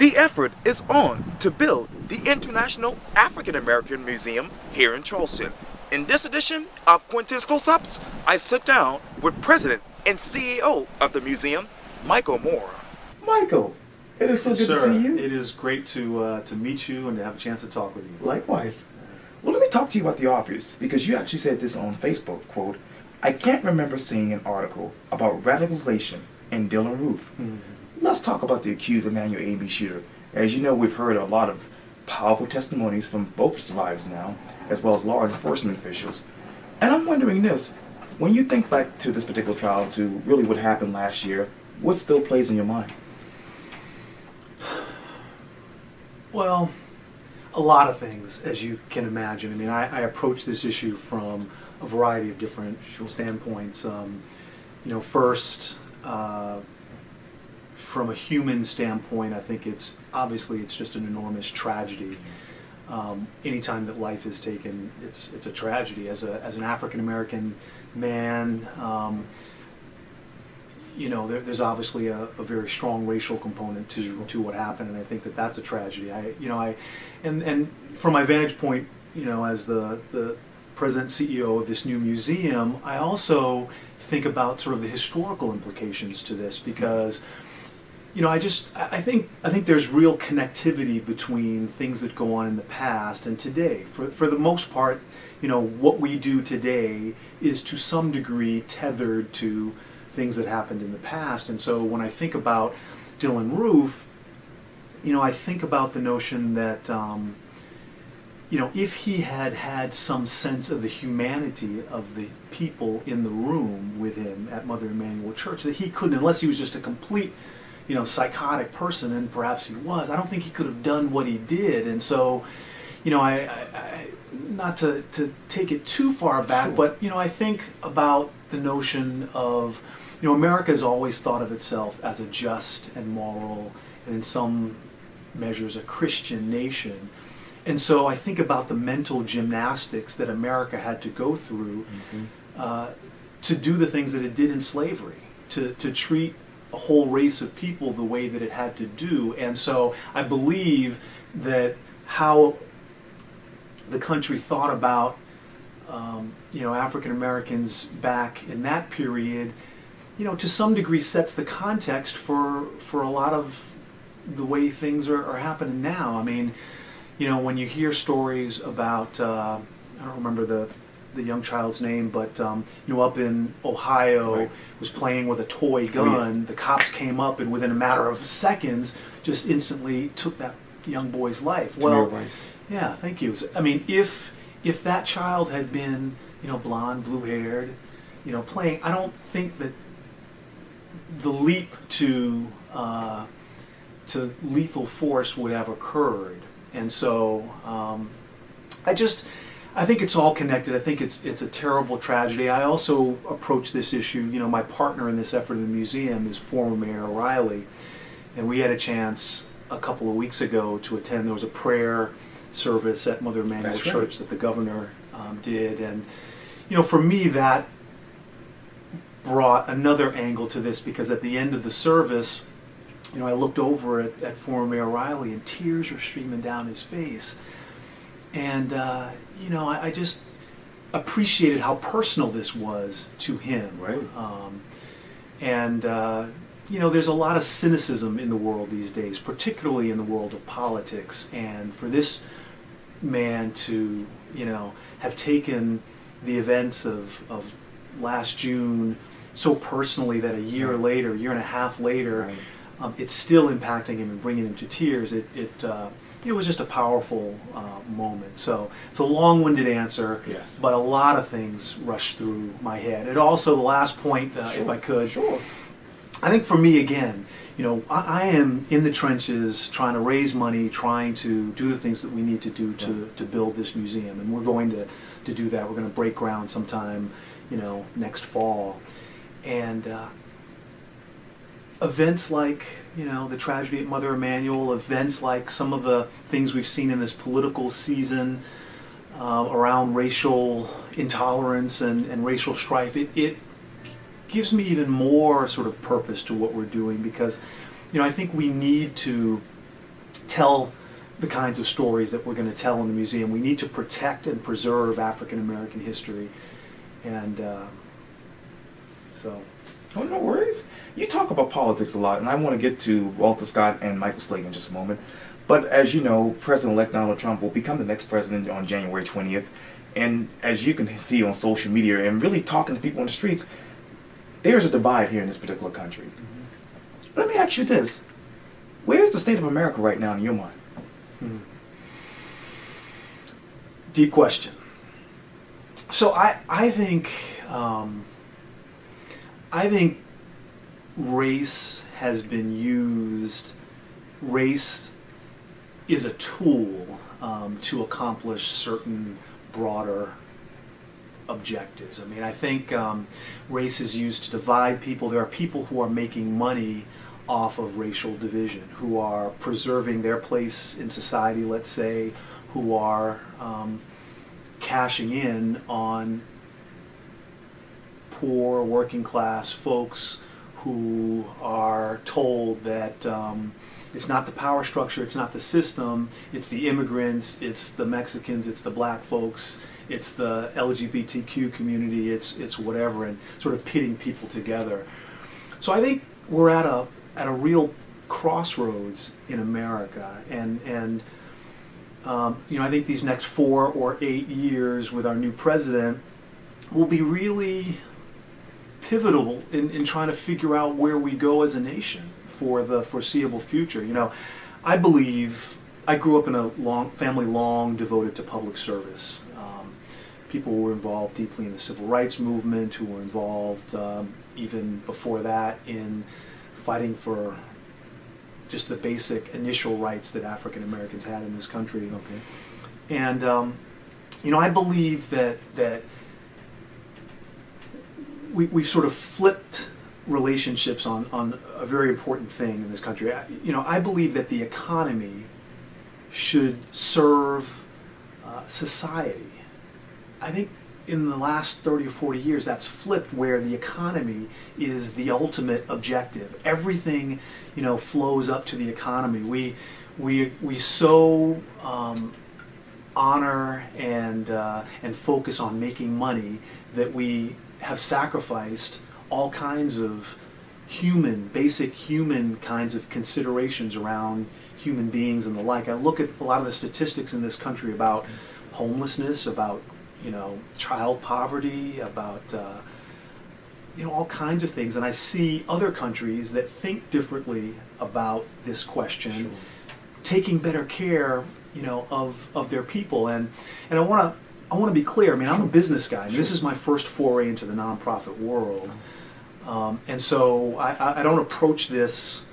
The effort is on to build the International African American Museum here in Charleston. In this edition of Quintin's Close-Ups, I sit down with President and CEO of the museum, Michael Moore. Michael, it is so good to see you. It is great to meet you and to have a chance to talk with you. Likewise. Well, let me talk to you about the authors, because you actually said this on Facebook, quote, "I can't remember seeing an article about radicalization in Dylan Roof." Let's talk about the accused Emmanuel A.B. shooter. As you know, we've heard a lot of powerful testimonies from both survivors now, as well as law enforcement officials. And I'm wondering this, when you think back to this particular trial, to really what happened last year, what still plays in your mind? Well, a lot of things, as you can imagine. I mean, I approach this issue from a variety of different standpoints. First, from a human standpoint, I think it's just an enormous tragedy. Anytime that life is taken, it's a tragedy. As an African American man, there's obviously a very strong racial component to what happened, and I think that that's a tragedy. And from my vantage point, as the president CEO of this new museum, I also think about sort of the historical implications to this, because I think there's real connectivity between things that go on in the past and today. For the most part, what we do today is to some degree tethered to things that happened in the past. And so when I think about Dylan Roof, I think about the notion that if he had had some sense of the humanity of the people in the room with him at Mother Emanuel Church, that he couldn't, unless he was just a complete psychotic person, and perhaps he was, I don't think he could have done what he did. And so, I not to take it too far back, but, I think about the notion of, America has always thought of itself as a just and moral, and in some measures a Christian nation. And so I think about the mental gymnastics that America had to go through to do the things that it did in slavery, to treat a whole race of people the way that it had to do. And so I believe that how the country thought about African Americans back in that period, to some degree sets the context for a lot of the way things are happening now. I mean, when you hear stories about, I don't remember the young child's name, but up in Ohio, was playing with a toy gun. The cops came up and within a matter of seconds just instantly took that young boy's life. Well, yeah, thank you. I mean, if that child had been blonde, blue-haired, playing, I don't think that the leap to lethal force would have occurred. And so I think it's all connected. I think it's a terrible tragedy. I also approach this issue, my partner in this effort in the museum is former Mayor O'Reilly, and we had a chance a couple of weeks ago to attend. There was a prayer service at Mother Emanuel Church that the governor did, and for me that brought another angle to this, because at the end of the service, I looked over at former Mayor O'Reilly and tears were streaming down his face. And, I just appreciated how personal this was to him. Right. There's a lot of cynicism in the world these days, particularly in the world of politics. And for this man to, have taken the events of last June so personally that a year later, year and a half later, it's still impacting him and bringing him to tears. It was just a powerful moment. So it's a long-winded answer, but a lot of things rushed through my head. And also the last point, if I could, I think for me again, I am in the trenches trying to raise money, trying to do the things that we need to do to build this museum, and we're going to do that. We're going to break ground sometime, next fall. And events like, the tragedy at Mother Emanuel, events like some of the things we've seen in this political season around racial intolerance and racial strife, it gives me even more sort of purpose to what we're doing, because I think we need to tell the kinds of stories that we're going to tell in the museum. We need to protect and preserve African American history, and so. Oh, no worries. You talk about politics a lot, and I want to get to Walter Scott and Michael Slager in just a moment. But as you know, President-elect Donald Trump will become the next president on January 20th. And as you can see on social media and really talking to people on the streets, there's a divide here in this particular country. Mm-hmm. Let me ask you this. Where's the state of America right now in your mind? Deep question. So I think race has been used. Race is a tool to accomplish certain broader objectives. I mean, I think race is used to divide people. There are people who are making money off of racial division, who are preserving their place in society, let's say, who are cashing in on poor working class folks who are told that it's not the power structure, it's not the system, it's the immigrants, it's the Mexicans, it's the black folks, it's the LGBTQ community, it's whatever, and sort of pitting people together. So I think we're at a real crossroads in America, and I think these next 4 or 8 years with our new president will be really pivotal in trying to figure out where we go as a nation for the foreseeable future. You know, I believe I grew up in a family long devoted to public service. People who were involved deeply in the civil rights movement, who were involved even before that in fighting for just the basic initial rights that African Americans had in this country. Okay. And I believe that we've sort of flipped relationships on a very important thing in this country. I believe that the economy should serve society. I think in the last 30 or 40 years that's flipped, where the economy is the ultimate objective. Everything, flows up to the economy. We so honor and focus on making money that we have sacrificed all kinds of basic human kinds of considerations around human beings and the like. I look at a lot of the statistics in this country about homelessness, about child poverty, about all kinds of things, and I see other countries that think differently about this question, sure, taking better care, of their people, and I want to be clear. I mean, I'm a business guy, and this is my first foray into the nonprofit world, and so I don't approach this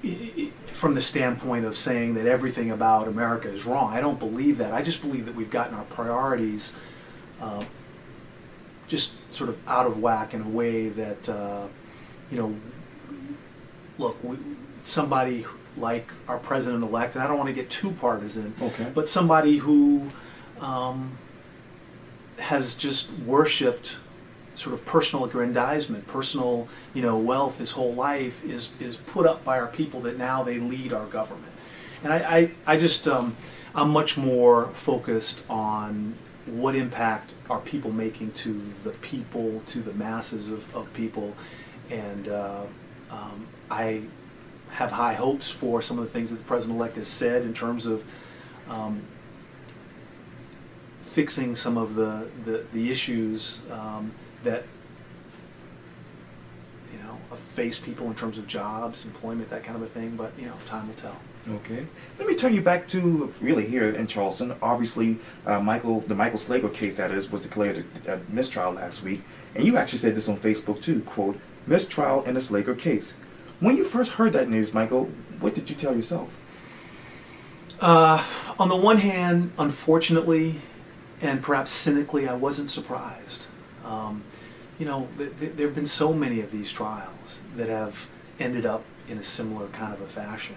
from the standpoint of saying that everything about America is wrong. I don't believe that. I just believe that we've gotten our priorities just sort of out of whack in a way that, somebody like our president-elect, and I don't want to get too partisan, okay, but somebody who has just worshipped sort of personal aggrandizement, personal, wealth his whole life is put up by our people that now they lead our government. And I just, I'm much more focused on what impact are people making to the people, to the masses of people. And I have high hopes for some of the things that the president-elect has said in terms of fixing some of the issues that face people in terms of jobs, employment, that kind of a thing, but time will tell. Okay. Let me turn you back to really here in Charleston. Obviously, the Michael Slager case, that is, was declared a mistrial last week, and you actually said this on Facebook too, quote, "Mistrial in the Slager case." When you first heard that news, Michael, what did you tell yourself? On the one hand, unfortunately, and perhaps cynically, I wasn't surprised. There have been so many of these trials that have ended up in a similar kind of a fashion.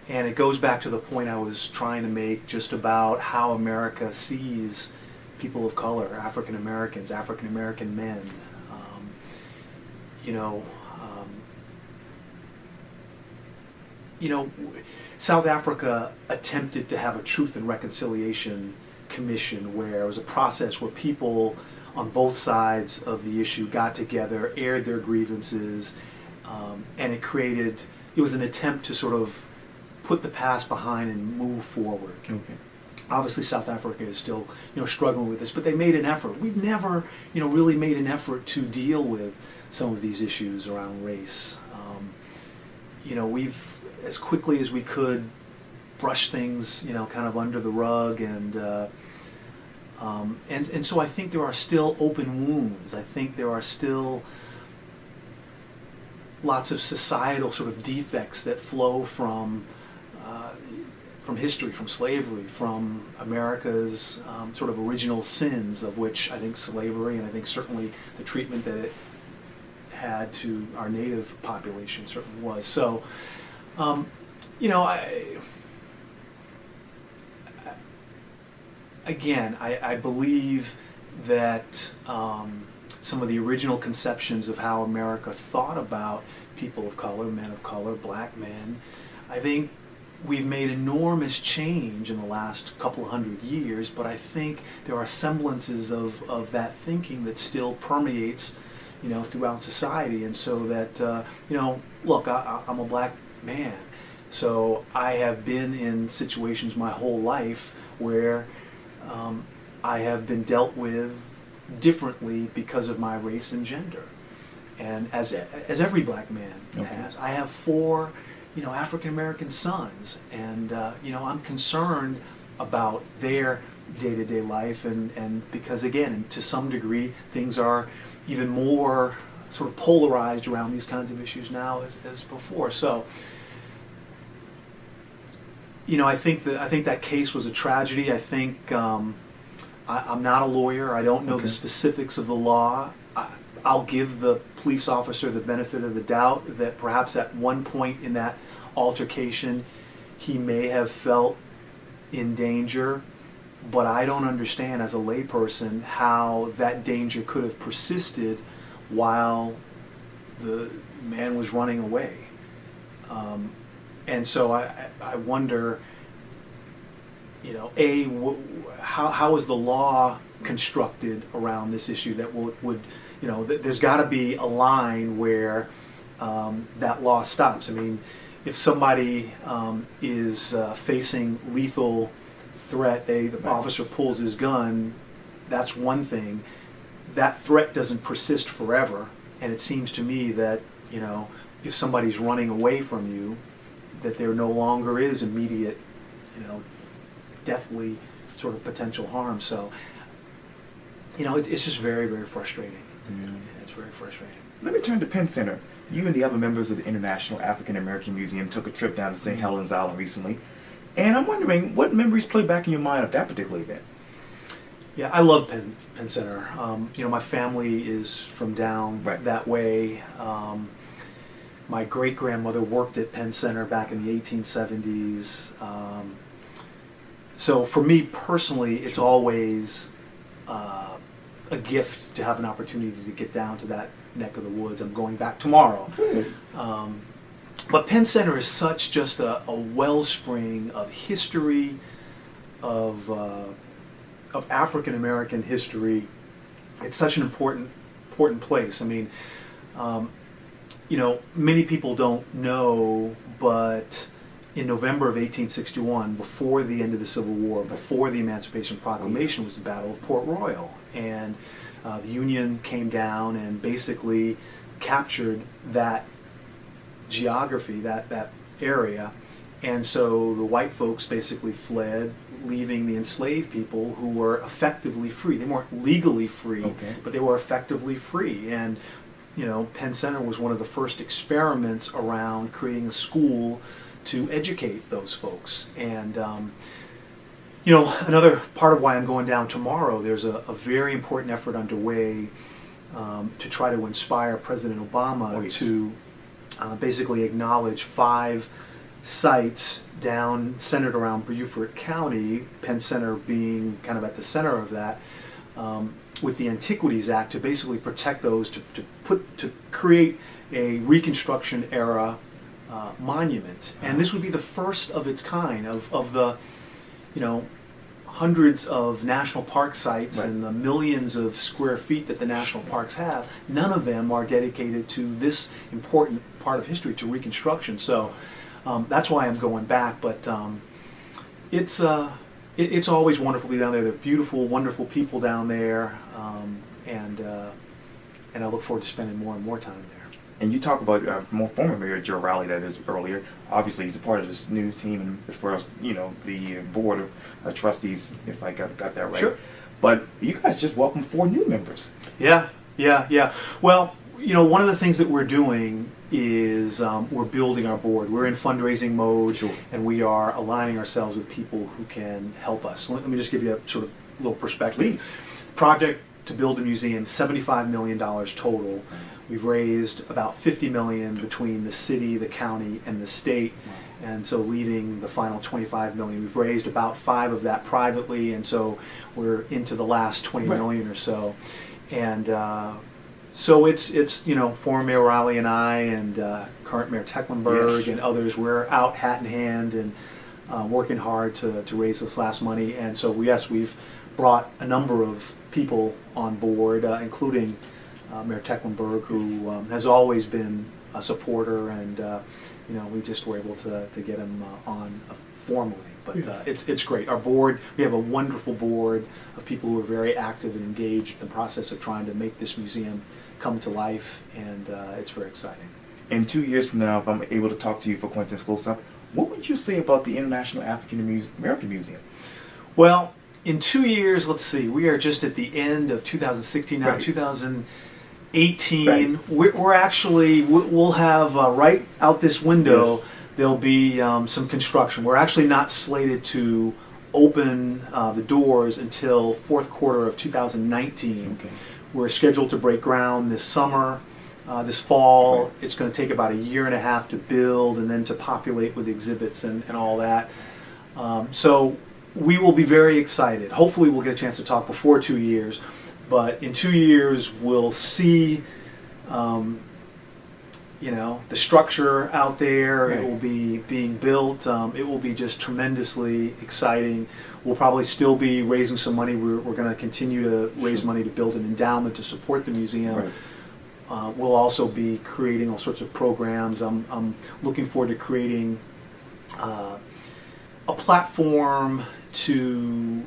And it goes back to the point I was trying to make just about how America sees people of color, African Americans, African American men. you know, South Africa attempted to have a Truth and Reconciliation Commission where it was a process where people on both sides of the issue got together, aired their grievances, and it was an attempt to sort of put the past behind and move forward. Okay. Obviously, South Africa is still, struggling with this, but they made an effort. We've never, really made an effort to deal with some of these issues around race. We've, as quickly as we could, brushed things, kind of under the rug, and so I think there are still open wounds. I think there are still lots of societal sort of defects that flow from history, from slavery, from America's sort of original sins, of which I think slavery, and I think certainly the treatment that it had to our native population certainly was. So, I believe that some of the original conceptions of how America thought about people of color, men of color, black men, I think we've made enormous change in the last couple of 100 years, but I think there are semblances of that thinking that still permeates, throughout society. And so that, look, I'm a black man, so I have been in situations my whole life where I have been dealt with differently because of my race and gender, and as every black man has. I have 4 African American sons, and I'm concerned about their day-to-day life, and because again, to some degree, things are even more sort of polarized around these kinds of issues now as before. So, I think that case was a tragedy. I think I'm not a lawyer. I don't know the specifics of the law. I'll give the police officer the benefit of the doubt that perhaps at one point in that altercation he may have felt in danger, but I don't understand as a layperson how that danger could have persisted while the man was running away. And so I wonder, how is the law constructed around this issue that would there's got to be a line where that law stops. I mean, if somebody is facing lethal threat, the officer pulls his gun, that's one thing. That threat doesn't persist forever, and it seems to me that, if somebody's running away from you, that there no longer is immediate, deathly sort of potential harm. So, it's just very, very frustrating. Yeah, it's very frustrating. Let me turn to Penn Center. You and the other members of the International African American Museum took a trip down to St. Helens Island recently, and I'm wondering what memories play back in your mind of that particular event. Yeah, I love Penn Center. My family is from down that way. My great-grandmother worked at Penn Center back in the 1870s. So for me personally, it's always a gift to have an opportunity to get down to that neck of the woods. I'm going back tomorrow. But Penn Center is such just a wellspring of history, of African American history. It's such an important place. I mean, many people don't know, but in November of 1861, before the end of the Civil War, before the Emancipation Proclamation, was the Battle of Port Royal, and the Union came down and basically captured that geography, that area, and so the white folks basically fled, leaving the enslaved people who were effectively free. They weren't legally free, but they were effectively free. And Penn Center was one of the first experiments around creating a school to educate those folks. And another part of why I'm going down tomorrow, there's a very important effort underway to try to inspire President Obama to basically acknowledge 5 sites centered around Beaufort County, Penn Center being kind of at the center of that, with the Antiquities Act, to basically protect those, to create a Reconstruction era monument, and this would be the first of its kind of the, you know, hundreds of national park sites Right. and the millions of square feet that the national parks have. None of them are dedicated to this important part of history, to Reconstruction. So that's why I'm going back. But it's always wonderful to be down there. They're beautiful, wonderful people down there, and I look forward to spending more and more time there. And you talk about former Mayor Joe Rowley, that is, earlier. Obviously, he's a part of this new team, and as far as, you know, the board of trustees, if I got that right. Sure. But you guys just welcomed 4 new members. Yeah. Well, you know, one of the things that we're doing is we're building our board. We're in fundraising mode, Sure. and we are aligning ourselves with people who can help us. Let me just give you a sort of little perspective. Please. Project to build a museum, $75 million total. We've raised about $50 million between the city, the county, and the state, and so leaving the final $25 million. We've raised about 5 of that privately, and so we're into the last $20 million or so. And so it's you know, former Mayor Riley and I, and current Mayor Tecklenburg, Yes. and others. We're out hat in hand and working hard to raise this last money. And so yes, we've brought a number of people on board, including Mayor Tecklenburg, who has always been a supporter, and you know, we just were able to get him on formally. But it's great. Our board, we have a wonderful board of people who are very active and engaged in the process of trying to make this museum come to life, and it's very exciting. In 2 years from now, if I'm able to talk to you for Quintin's Close-Up, what would you say about the International African American Museum? Well, in 2 years, let's see, we are just at the end of 2016 now, Right. 2018. Right. We're actually, we'll have right out this window, Yes. there'll be some construction. We're actually not slated to open the doors until fourth quarter of 2019. Okay. We're scheduled to break ground this summer, this fall. Right. It's going to take about a year and a half to build and then to populate with exhibits and all that. So we will be very excited. Hopefully we'll get a chance to talk before 2 years, but in 2 years we'll see you know, the structure out there. Right. It will be being built. It will be just tremendously exciting. We'll probably still be raising some money. We're going to continue to raise money to build an endowment to support the museum. Right. We'll also be creating all sorts of programs. I'm looking forward to creating a platform to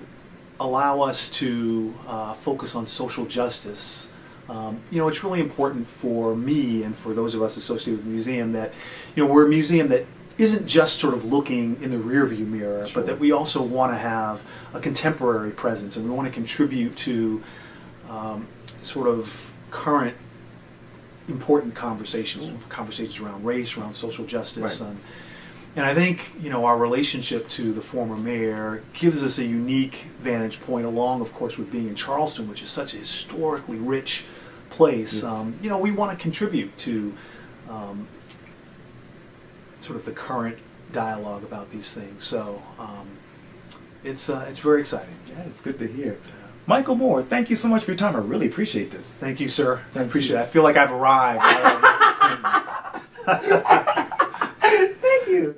allow us to focus on social justice. You know, it's really important for me and for those of us associated with the museum that, you know, we're a museum that isn't just sort of looking in the rearview mirror, Sure. but that we also want to have a contemporary presence, and we want to contribute to sort of current important conversations around race, around social justice. Right. And I think, you know, our relationship to the former mayor gives us a unique vantage point, along, of course, with being in Charleston, which is such a historically rich place. Yes. You know, we want to contribute to sort of the current dialogue about these things. So it's very exciting. Yeah, it's good to hear. Michael Moore, thank you so much for your time. I really appreciate this. Thank you, sir. I Thank appreciate you. it. I feel like I've arrived. Thank you.